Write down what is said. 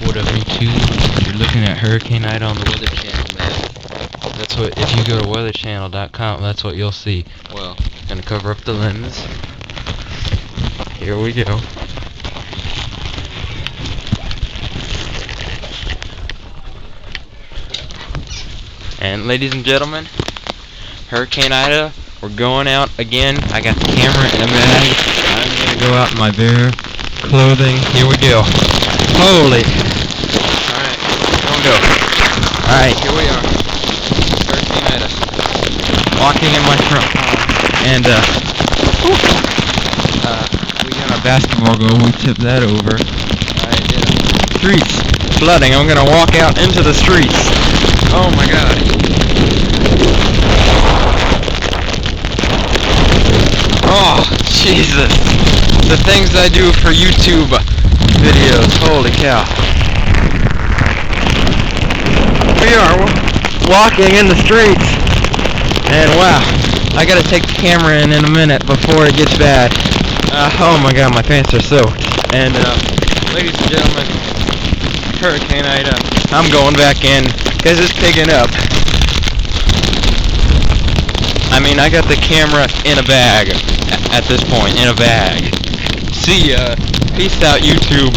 What up, YouTube? You're looking at Hurricane Ida on the Weather Channel, man. That's what, if you go to weatherchannel.com, that's what you'll see. Well, gonna cover up the lens. Here we go. And ladies and gentlemen, Hurricane Ida, we're going out again. I got the camera in a bag. I'm gonna go out in my bare clothing. Here we go. Holy! Alright, don't go. Alright, here we are. Hurricane Ida. Walking in my front lawn. And, we got our basketball goal. We tipped that over. Alright, yeah. Streets flooding. I'm gonna walk out into the streets. Oh my god. Oh, Jesus. The things I do for YouTube videos. Holy cow. We are walking in the streets. And wow, I gotta take the camera in a minute before it gets bad. Oh my god, my pants are soaked. And, ladies and gentlemen, Hurricane Ida, I'm going back in, because it's picking up. I mean, I got the camera in a bag, at this point, in a bag. See ya. Peace out, YouTube.